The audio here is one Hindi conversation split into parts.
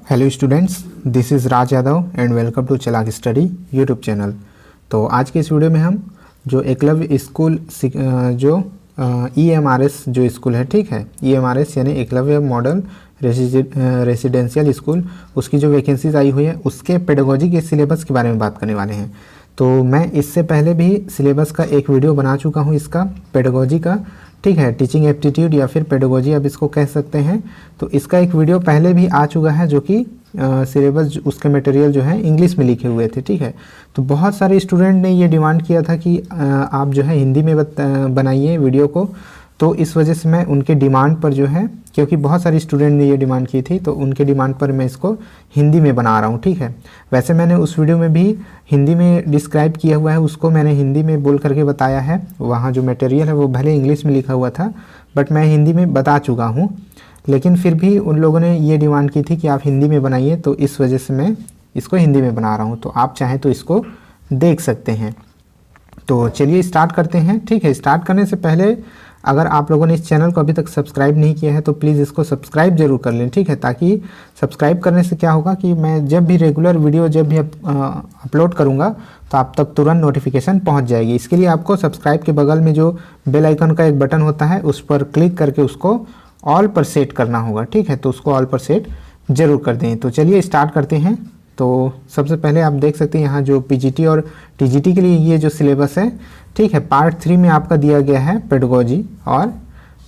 Hello students, this is Raj Yadav and welcome to Chalak study YouTube channel. तो आज के इस वीडियो में हम जो एकलव्य स्कूल जो EMRS जो स्कूल है, ठीक है, EMRS यानी एकलव्य मॉडल रेसिडेंशियल स्कूल, उसकी जो वैकेंसीज आई हुई है उसके पेडागोजी के सिलेबस के बारे में बात करने वाले हैं। तो मैं इससे पहले भी सिलेबस का एक वीडियो बना चुका हूँ इसका पेडागोजी का, ठीक है, टीचिंग एप्टीट्यूड या फिर पेडागोजी आप इसको कह सकते हैं। तो इसका एक वीडियो पहले भी आ चुका है जो कि सिलेबस उसके मटेरियल जो है इंग्लिश में लिखे हुए थे, ठीक है। तो बहुत सारे स्टूडेंट ने ये डिमांड किया था कि आप जो है हिंदी में बनाइए वीडियो को, तो इस वजह से मैं उनके डिमांड पर जो है, क्योंकि बहुत सारे स्टूडेंट ने ये डिमांड की थी, तो उनके डिमांड पर मैं इसको हिंदी में बना रहा हूँ, ठीक है। वैसे मैंने उस वीडियो में भी हिंदी में डिस्क्राइब किया हुआ है, उसको मैंने हिंदी में बोल करके बताया है। वहाँ जो मटेरियल है वो भले इंग्लिश में लिखा हुआ था, बट मैं हिंदी में बता चुका हूँ। लेकिन फिर भी उन लोगों ने ये डिमांड की थी कि आप हिंदी में बनाइए, तो इस वजह से मैं इसको हिंदी में बना रहा हूँ। तो आप चाहें तो इसको देख सकते हैं। तो चलिए स्टार्ट करते हैं, ठीक है। स्टार्ट करने से पहले अगर आप लोगों ने इस चैनल को अभी तक सब्सक्राइब नहीं किया है तो प्लीज़ इसको सब्सक्राइब जरूर कर लें, ठीक है। ताकि सब्सक्राइब करने से क्या होगा कि मैं जब भी रेगुलर वीडियो जब भी अपलोड करूँगा तो आप तक तुरंत नोटिफिकेशन पहुँच जाएगी। इसके लिए आपको सब्सक्राइब के बगल में जो बेल आइकन का एक बटन होता है उस पर क्लिक करके उसको ऑल पर सेट करना होगा, ठीक है। तो उसको ऑल पर सेट जरूर कर दें। तो चलिए स्टार्ट करते हैं। तो सबसे पहले आप देख सकते हैं यहाँ जो PGT और TGT के लिए ये जो सिलेबस है, ठीक है, पार्ट 3 में आपका दिया गया है पेडागोजी और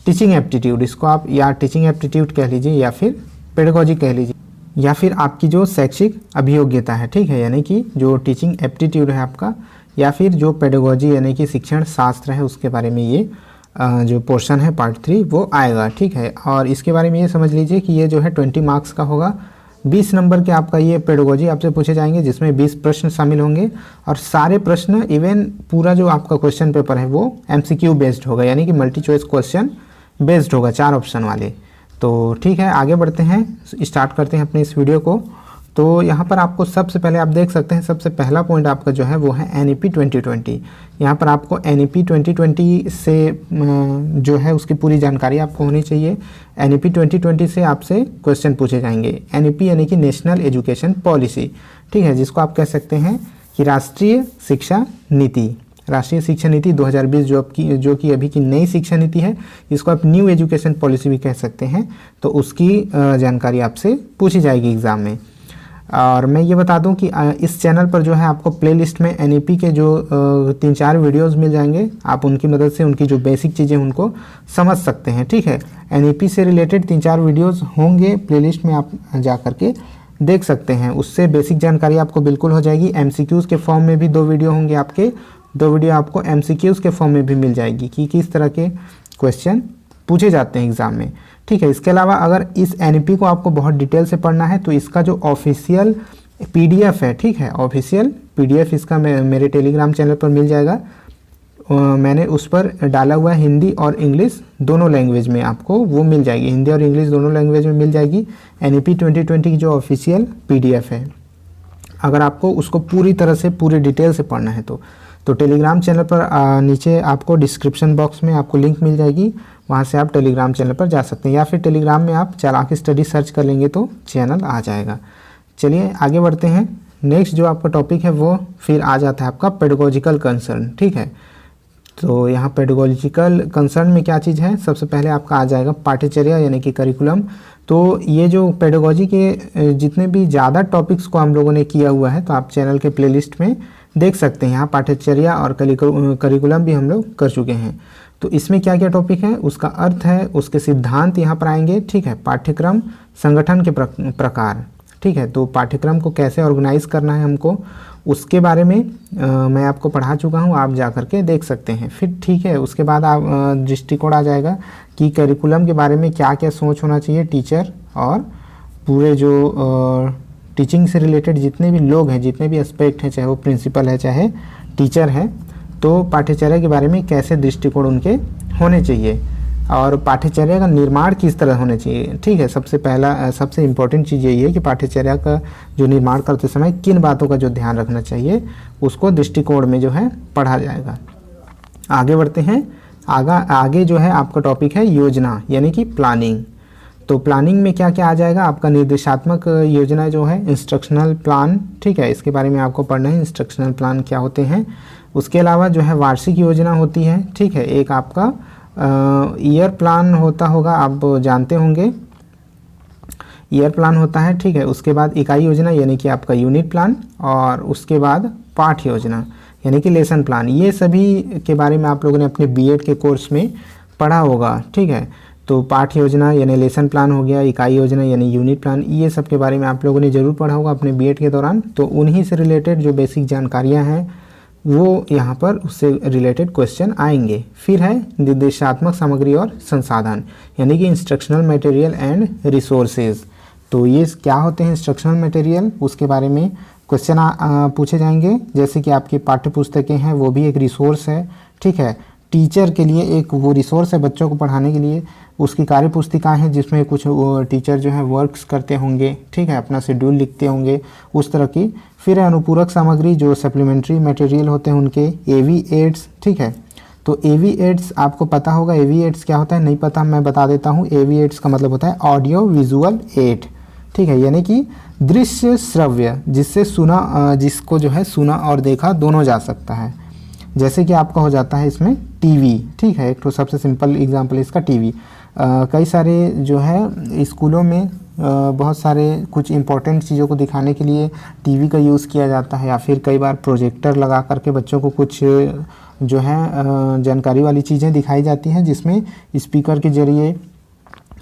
टीचिंग एप्टीट्यूड। इसको आप या टीचिंग एप्टीट्यूड कह लीजिए या फिर पेडागोजी कह लीजिए, या फिर आपकी जो शैक्षिक अभियोग्यता है, ठीक है, यानी कि जो टीचिंग एप्टीट्यूड है आपका, या फिर जो पेडागोजी यानी कि शिक्षण शास्त्र है, उसके बारे में ये जो पोर्शन है पार्ट 3 वो आएगा, ठीक है। और इसके बारे में ये समझ लीजिए कि ये जो है 20 मार्क्स का होगा। 20 नंबर के आपका ये पेडागोजी आपसे पूछे जाएंगे, जिसमें 20 प्रश्न शामिल होंगे। और सारे प्रश्न इवन पूरा जो आपका क्वेश्चन पेपर है वो MCQ बेस्ड होगा, यानी कि मल्टी चॉइस क्वेश्चन बेस्ड होगा, 4 ऑप्शन वाले। तो ठीक है, आगे बढ़ते हैं, स्टार्ट करते हैं अपने इस वीडियो को। तो यहाँ पर आपको सबसे पहले आप देख सकते हैं, सबसे पहला पॉइंट आपका जो है वो है NEP 2020। यहाँ पर आपको NEP 2020 से जो है उसकी पूरी जानकारी आपको होनी चाहिए। NEP 2020 से आपसे क्वेश्चन पूछे जाएंगे। NEP यानी कि नेशनल एजुकेशन पॉलिसी, ठीक है, जिसको आप कह सकते हैं कि राष्ट्रीय शिक्षा नीति। राष्ट्रीय शिक्षा नीति 2020 जो कि अभी की नई शिक्षा नीति है, इसको आप न्यू एजुकेशन पॉलिसी भी कह सकते हैं। तो उसकी जानकारी आपसे पूछी जाएगी एग्ज़ाम में। और मैं ये बता दूं कि इस चैनल पर जो है आपको प्लेलिस्ट में NEP के जो 3-4 वीडियोस मिल जाएंगे। आप उनकी मदद से उनकी जो बेसिक चीज़ें उनको समझ सकते हैं, ठीक है। NEP से रिलेटेड 3-4 वीडियोस होंगे प्लेलिस्ट में, आप जा करके देख सकते हैं। उससे बेसिक जानकारी आपको बिल्कुल हो जाएगी। MCQs के फॉर्म में भी 2 वीडियो होंगे आपके, 2 वीडियो आपको MCQs के फॉर्म में भी मिल जाएगी कि किस तरह के क्वेश्चन पूछे जाते हैं एग्ज़ाम में, ठीक है। इसके अलावा अगर इस NEP को आपको बहुत डिटेल से पढ़ना है तो इसका जो ऑफिशियल PDF है, ठीक है, ऑफिशियल PDF इसका मेरे टेलीग्राम चैनल पर मिल जाएगा। मैंने उस पर डाला हुआ है, हिंदी और इंग्लिश दोनों लैंग्वेज में आपको वो मिल जाएगी, हिंदी और इंग्लिश दोनों लैंग्वेज में मिल जाएगी। NEP 2020 की जो ऑफिशियल PDF है, अगर आपको उसको पूरी तरह से पूरी डिटेल से पढ़ना है तो टेलीग्राम चैनल पर नीचे आपको डिस्क्रिप्शन बॉक्स में आपको लिंक मिल जाएगी, वहाँ से आप टेलीग्राम चैनल पर जा सकते हैं, या फिर टेलीग्राम में आप चलाक स्टडी सर्च कर लेंगे तो चैनल आ जाएगा। चलिए आगे बढ़ते हैं। नेक्स्ट जो आपका टॉपिक है वो फिर आ जाता है आपका पेडागोजिकल कंसर्न, ठीक है। तो यहाँ पेडागोजिकल कंसर्न में क्या चीज़ है, सबसे पहले आपका आ जाएगा पाठ्यचर्या यानी कि करिकुलम। तो ये जो पेडागोजी के जितने भी ज़्यादा टॉपिक्स को हम लोगों ने किया हुआ है तो आप चैनल के प्लेलिस्ट में देख सकते हैं। यहाँ पाठ्यचर्या और करिकुलम भी हम लोग कर चुके हैं। तो इसमें क्या क्या टॉपिक है, उसका अर्थ है, उसके सिद्धांत यहाँ पर आएंगे, ठीक है। पाठ्यक्रम, संगठन के प्रकार, ठीक है। तो पाठ्यक्रम को कैसे ऑर्गेनाइज करना है हमको, उसके बारे में मैं आपको पढ़ा चुका हूँ, आप जा करके देख सकते हैं। फिर ठीक है, उसके बाद आप दृष्टिकोण आ जाएगा कि करिकुलम के बारे में क्या क्या सोच होना चाहिए टीचर और पूरे जो टीचिंग से रिलेटेड जितने भी लोग हैं, जितने भी एस्पेक्ट हैं, चाहे वो प्रिंसिपल है चाहे टीचर है, तो पाठ्यचर्या के बारे में कैसे दृष्टिकोण उनके होने चाहिए और पाठ्यचर्या का निर्माण किस तरह होना चाहिए, ठीक है। सबसे इम्पोर्टेंट चीज़ यही है कि पाठ्यचर्या का जो निर्माण करते समय किन बातों का जो ध्यान रखना चाहिए उसको दृष्टिकोण में जो है पढ़ा जाएगा। आगे बढ़ते हैं। आगे जो है आपका टॉपिक है योजना यानी कि प्लानिंग। तो प्लानिंग में क्या क्या आ जाएगा, आपका निर्देशात्मक योजना जो है, इंस्ट्रक्शनल प्लान, ठीक है, इसके बारे में आपको पढ़ना है, इंस्ट्रक्शनल प्लान क्या होते हैं। उसके अलावा जो है वार्षिक योजना होती है, ठीक है, एक आपका ईयर प्लान होता होगा, आप जानते होंगे, ईयर प्लान होता है, ठीक है। उसके बाद इकाई योजना यानी कि आपका यूनिट प्लान, और उसके बाद पाठ योजना यानी कि लेसन प्लान। ये सभी के बारे में आप लोगों ने अपने बीएड के कोर्स में पढ़ा होगा, ठीक है। तो पाठ योजना यानी लेसन प्लान हो गया, इकाई योजना यानी यूनिट प्लान, ये सब के बारे में आप लोगों ने ज़रूर पढ़ा होगा अपने बीएड के दौरान। तो उन्हीं से रिलेटेड जो बेसिक जानकारियाँ हैं वो यहाँ पर उससे रिलेटेड क्वेश्चन आएंगे। फिर है निर्देशात्मक सामग्री और संसाधन यानी कि इंस्ट्रक्शनल मटेरियल एंड रिसोर्सेज। तो ये क्या होते हैं इंस्ट्रक्शनल मटेरियल, उसके बारे में क्वेश्चन पूछे जाएंगे। जैसे कि आपकी पाठ्य पुस्तकें हैं वो भी एक रिसोर्स है, ठीक है। टीचर के लिए एक वो रिसोर्स है बच्चों को पढ़ाने के लिए। उसकी कार्य पुस्तिकाएँ हैं जिसमें कुछ टीचर जो है वर्क्स करते होंगे, ठीक है, अपना शेड्यूल लिखते होंगे, उस तरह की। फिर है अनुपूरक सामग्री जो सप्लीमेंट्री मटेरियल होते हैं उनके, एवी एड्स, ठीक है। तो एवी एड्स आपको पता होगा, एवी एड्स क्या होता है, नहीं पता मैं बता देता हूँ। एवी एड्स का मतलब होता है ऑडियो विजुअल एड, ठीक है, यानी कि दृश्य श्रव्य, जिससे सुना जिसको जो है सुना और देखा दोनों जा सकता है। जैसे कि आपका हो जाता है इसमें टीवी, ठीक है, एक तो सबसे सिंपल एग्जांपल इसका टीवी। कई सारे जो है स्कूलों में बहुत सारे कुछ इम्पोर्टेंट चीज़ों को दिखाने के लिए टीवी का यूज़ किया जाता है, या फिर कई बार प्रोजेक्टर लगा करके बच्चों को कुछ जो है जानकारी वाली चीज़ें दिखाई जाती हैं जिसमें स्पीकर के जरिए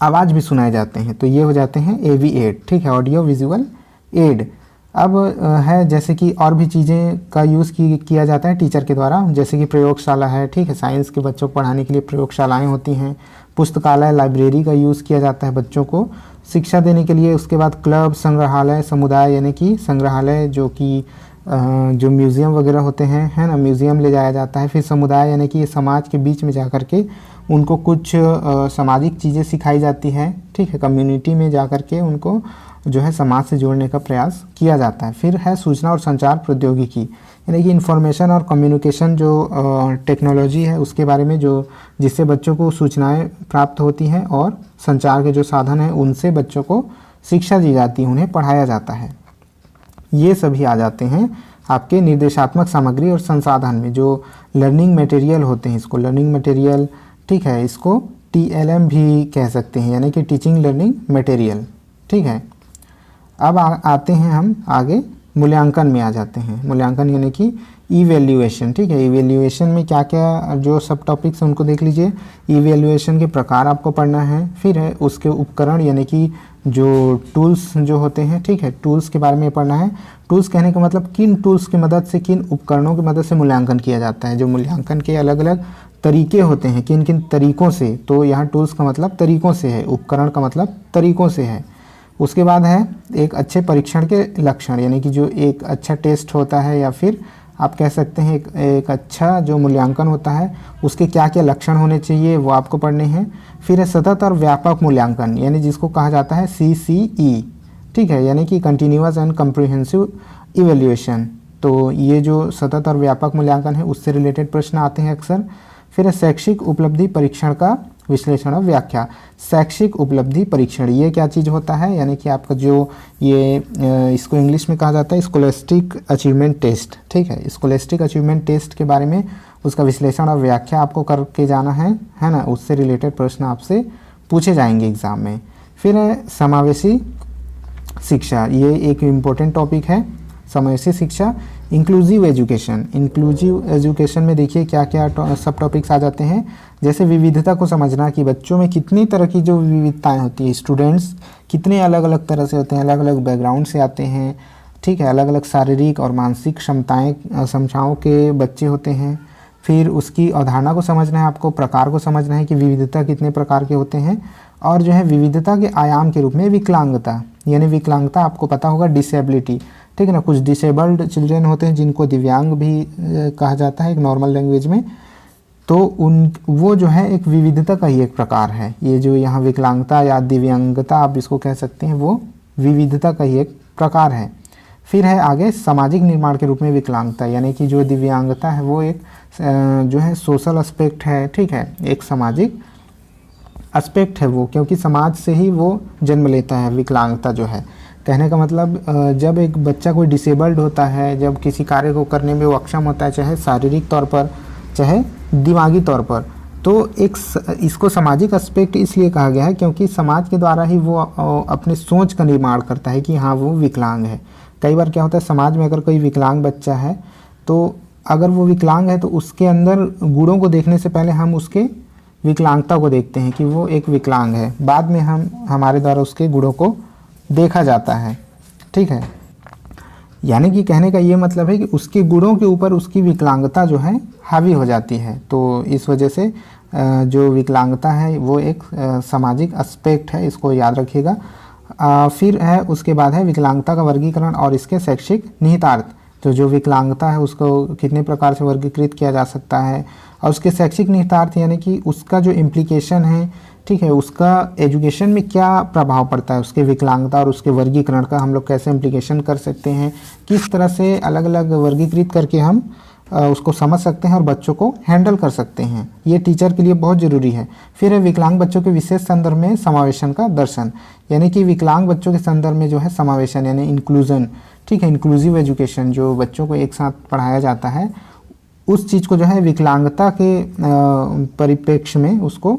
आवाज़ भी सुनाए जाते हैं। तो ये हो जाते हैं एवी एड, ठीक है, ऑडियो विजुअल एड। अब है जैसे कि और भी चीज़ें का यूज़ किया जाता है टीचर के द्वारा, जैसे कि प्रयोगशाला है, ठीक है, साइंस के बच्चों को पढ़ाने के लिए प्रयोगशालाएं होती हैं। पुस्तकालय लाइब्रेरी का यूज़ किया जाता है बच्चों को शिक्षा देने के लिए। उसके बाद क्लब, संग्रहालय, समुदाय यानी कि संग्रहालय जो कि जो म्यूज़ियम वगैरह होते हैं, है ना, म्यूज़ियम ले जाया जाता है। फिर समुदाय यानी कि समाज के बीच में जा कर के उनको कुछ सामाजिक चीज़ें सिखाई जाती हैं, ठीक है, कम्युनिटी में जा कर के उनको जो है समाज से जोड़ने का प्रयास किया जाता है। फिर है सूचना और संचार प्रौद्योगिकी यानी कि इंफॉर्मेशन और कम्युनिकेशन जो टेक्नोलॉजी है उसके बारे में, जो जिससे बच्चों को सूचनाएं प्राप्त होती हैं और संचार के जो साधन हैं उनसे बच्चों को शिक्षा दी जाती है, उन्हें पढ़ाया जाता है। ये सभी आ जाते हैं आपके निर्देशात्मक सामग्री और संसाधन में। जो लर्निंग मटेरियल होते हैं, इसको लर्निंग मटेरियल, ठीक है, इसको TLM भी कह सकते हैं यानी कि टीचिंग लर्निंग मटेरियल, ठीक है। अब आते हैं हम आगे मूल्यांकन में आ जाते हैं। मूल्यांकन यानी कि इवैल्यूएशन, ठीक है। इवैल्यूएशन में क्या क्या जो सब टॉपिक्स हैं उनको देख लीजिए। इवैल्यूएशन के प्रकार आपको पढ़ना है। फिर है उसके उपकरण यानी कि जो टूल्स जो होते हैं, ठीक है, टूल्स के बारे में पढ़ना है। टूल्स कहने का मतलब किन टूल्स की मदद से, किन उपकरणों की मदद से मूल्यांकन किया जाता है। जो मूल्यांकन के अलग अलग तरीके होते हैं, किन किन तरीक़ों से, तो यहाँ टूल्स का मतलब तरीक़ों से है, उपकरण का मतलब तरीक़ों से है। उसके बाद है एक अच्छे परीक्षण के लक्षण यानी कि जो एक अच्छा टेस्ट होता है या फिर आप कह सकते हैं एक अच्छा जो मूल्यांकन होता है उसके क्या क्या लक्षण होने चाहिए वो आपको पढ़ने हैं। फिर है सतत और व्यापक मूल्यांकन यानी जिसको कहा जाता है CCE, ठीक है, यानी कि कंटिन्यूअस एंड कम्प्रिहेंसिव इवैल्यूएशन। तो ये जो सतत और व्यापक मूल्यांकन है उससे रिलेटेड प्रश्न आते हैं अक्सर। फिर है शैक्षिक उपलब्धि परीक्षण का विश्लेषण और व्याख्या। शैक्षिक उपलब्धि परीक्षण ये क्या चीज़ होता है, यानी कि आपका जो ये इसको इंग्लिश में कहा जाता है स्कॉलस्टिक अचीवमेंट टेस्ट, ठीक है। स्कॉलस्टिक अचीवमेंट टेस्ट के बारे में उसका विश्लेषण और व्याख्या आपको करके जाना है ना, उससे रिलेटेड प्रश्न आपसे पूछे जाएंगे एग्ज़ाम में। फिर है समावेशी शिक्षा, ये एक इम्पोर्टेंट टॉपिक है। समावेशी शिक्षा, इंक्लूसिव एजुकेशन। इंक्लूसिव एजुकेशन में देखिए क्या क्या सब टॉपिक्स आ जाते हैं, जैसे विविधता को समझना कि बच्चों में कितनी तरह की जो विविधताएं होती है, स्टूडेंट्स कितने अलग अलग तरह से होते हैं, अलग अलग बैकग्राउंड से आते हैं, ठीक है, अलग अलग शारीरिक और मानसिक क्षमताओं के बच्चे होते हैं। फिर उसकी अवधारणा को समझना है आपको, प्रकार को समझना है कि विविधता कितने प्रकार के होते हैं, और जो है विविधता के आयाम के रूप में विकलांगता, यानी विकलांगता आपको पता होगा डिसेबिलिटी, ठीक है ना। कुछ डिसेबल्ड चिल्ड्रेन होते हैं जिनको दिव्यांग भी कहा जाता है एक नॉर्मल लैंग्वेज में, तो वो जो है एक विविधता का ही एक प्रकार है। ये जो यहाँ विकलांगता या दिव्यांगता आप इसको कह सकते हैं, वो विविधता का ही एक प्रकार है। फिर है आगे सामाजिक निर्माण के रूप में विकलांगता, यानी कि जो दिव्यांगता है वो एक जो है सोशल एस्पेक्ट है, ठीक है, एक सामाजिक एस्पेक्ट है वो, क्योंकि समाज से ही वो जन्म लेता है विकलांगता जो है। कहने का मतलब जब एक बच्चा कोई डिसेबल्ड होता है, जब किसी कार्य को करने में वो अक्षम होता है, चाहे शारीरिक तौर पर चाहे दिमागी तौर पर, तो इसको सामाजिक एस्पेक्ट इसलिए कहा गया है क्योंकि समाज के द्वारा ही वो अपने सोच का निर्माण करता है कि हाँ वो विकलांग है। कई बार क्या होता है, समाज में अगर कोई विकलांग बच्चा है तो अगर वो विकलांग है तो उसके अंदर गुणों को देखने से पहले हम उसके विकलांगता को देखते हैं कि वो एक विकलांग है, बाद में हमारे द्वारा उसके गुणों को देखा जाता है। ठीक है, यानी कि कहने का ये मतलब है कि उसके गुणों के ऊपर उसकी विकलांगता जो है हावी हो जाती है। तो इस वजह से जो विकलांगता है वो एक सामाजिक एस्पेक्ट है, इसको याद रखिएगा। फिर है उसके बाद है विकलांगता का वर्गीकरण और इसके शैक्षिक निहितार्थ। तो जो विकलांगता है उसको कितने प्रकार से वर्गीकृत किया जा सकता है और उसके शैक्षिक निहितार्थ यानी कि उसका जो इम्प्लीकेशन है, ठीक है, उसका एजुकेशन में क्या प्रभाव पड़ता है, उसके विकलांगता और उसके वर्गीकरण का हम लोग कैसे इम्प्लीकेशन कर सकते हैं, किस तरह से अलग अलग वर्गीकृत करके हम उसको समझ सकते हैं और बच्चों को हैंडल कर सकते हैं, ये टीचर के लिए बहुत ज़रूरी है। फिर है विकलांग बच्चों के विशेष संदर्भ में समावेशन का दर्शन, यानी कि विकलांग बच्चों के संदर्भ में जो है समावेशन यानी इंक्लूजन, ठीक है, इंक्लूसिव एजुकेशन, जो बच्चों को एक साथ पढ़ाया जाता है, उस चीज़ को जो है विकलांगता के परिप्रेक्ष्य में उसको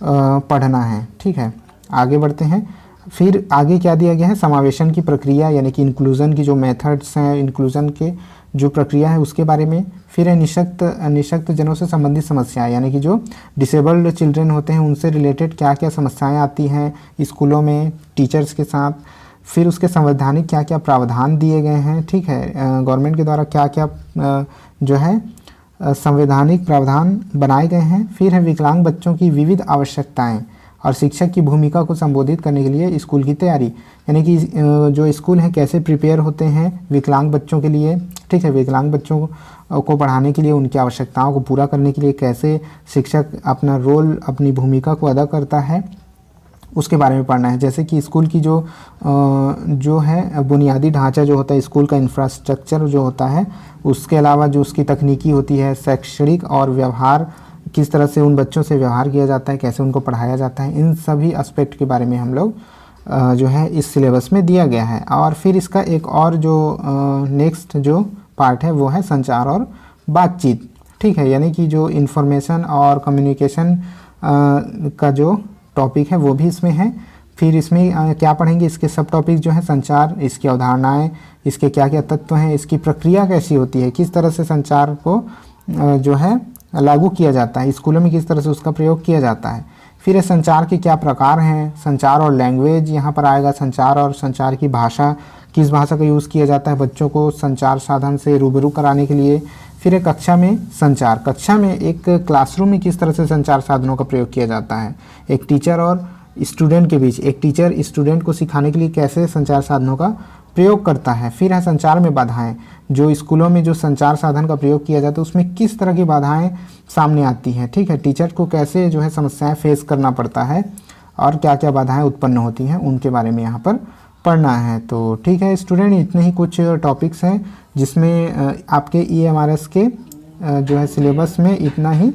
पढ़ना है। ठीक है, आगे बढ़ते हैं। फिर आगे क्या दिया गया है, समावेशन की प्रक्रिया यानी कि इंक्लूज़न की जो मेथड्स हैं, इंक्लूज़न के जो प्रक्रिया है उसके बारे में। फिर है निशक्त जनों से संबंधित समस्याएं, यानी कि जो डिसेबल्ड चिल्ड्रन होते हैं उनसे रिलेटेड क्या क्या समस्याएं आती हैं स्कूलों में टीचर्स के साथ। फिर उसके संवैधानिक क्या क्या प्रावधान दिए गए हैं, ठीक है, गवर्नमेंट के द्वारा क्या क्या जो है संवैधानिक प्रावधान बनाए गए हैं। फिर है विकलांग बच्चों की विविध आवश्यकताएं और शिक्षक की भूमिका को संबोधित करने के लिए स्कूल की तैयारी, यानी कि जो स्कूल हैं कैसे प्रिपेयर होते हैं विकलांग बच्चों के लिए, ठीक है, विकलांग बच्चों को पढ़ाने के लिए, उनकी आवश्यकताओं को पूरा करने के लिए कैसे शिक्षक अपना रोल, अपनी भूमिका को अदा करता है, उसके बारे में पढ़ना है। जैसे कि स्कूल की जो है बुनियादी ढांचा जो होता है, स्कूल का इंफ्रास्ट्रक्चर जो होता है, उसके अलावा जो उसकी तकनीकी होती है, शैक्षणिक और व्यवहार, किस तरह से उन बच्चों से व्यवहार किया जाता है, कैसे उनको पढ़ाया जाता है, इन सभी एस्पेक्ट के बारे में हम लोग जो है इस सिलेबस में दिया गया है। और फिर इसका एक और जो नेक्स्ट जो पार्ट है वो है संचार और बातचीत, ठीक है, यानी कि जो इन्फॉर्मेशन और कम्युनिकेशन का जो टॉपिक है वो भी इसमें है। फिर इसमें क्या पढ़ेंगे, इसके सब टॉपिक जो है संचार, इसकी अवधारणाएं, इसके क्या क्या तत्व हैं, इसकी प्रक्रिया कैसी होती है, किस तरह से संचार को जो है लागू किया जाता है स्कूलों में, किस तरह से उसका प्रयोग किया जाता है। फिर संचार के क्या प्रकार हैं, संचार और लैंग्वेज यहाँ पर आएगा, संचार और संचार की भाषा, किस भाषा का यूज़ किया जाता है बच्चों को संचार साधन से रूबरू कराने के लिए। फिर कक्षा में संचार, कक्षा में एक क्लासरूम में किस तरह से संचार साधनों का प्रयोग किया जाता है, एक टीचर और स्टूडेंट के बीच, एक टीचर स्टूडेंट को सिखाने के लिए कैसे संचार साधनों का प्रयोग करता है। फिर है संचार में बाधाएं, जो स्कूलों में जो संचार साधन का प्रयोग किया जाता है उसमें किस तरह की बाधाएं सामने आती हैं, ठीक है, टीचर को कैसे जो है समस्याएं फेस करना पड़ता है और क्या क्या बाधाएं उत्पन्न होती हैं उनके बारे में यहाँ पर पढ़ना है। तो ठीक है स्टूडेंट, इतने ही कुछ टॉपिक्स हैं जिसमें आपके EMRS के जो है सिलेबस में इतना ही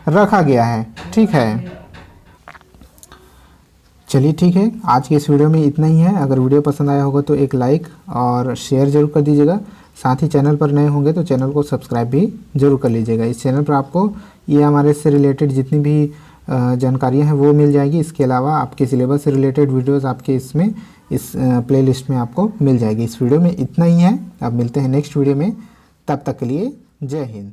रखा गया है, ठीक है। चलिए ठीक है, आज के इस वीडियो में इतना ही है। अगर वीडियो पसंद आया होगा तो एक लाइक और शेयर जरूर कर दीजिएगा। साथ ही चैनल पर नए होंगे तो चैनल को सब्सक्राइब भी जरूर कर लीजिएगा। इस चैनल पर आपको EMRS से रिलेटेड जितनी भी जानकारियां हैं वो मिल जाएगी। इसके अलावा आपके सिलेबस से रिलेटेड वीडियोस आपके इसमें इस प्लेलिस्ट में आपको मिल जाएगी। इस वीडियो में इतना ही है, अब मिलते हैं नेक्स्ट वीडियो में, तब तक के लिए जय हिंद।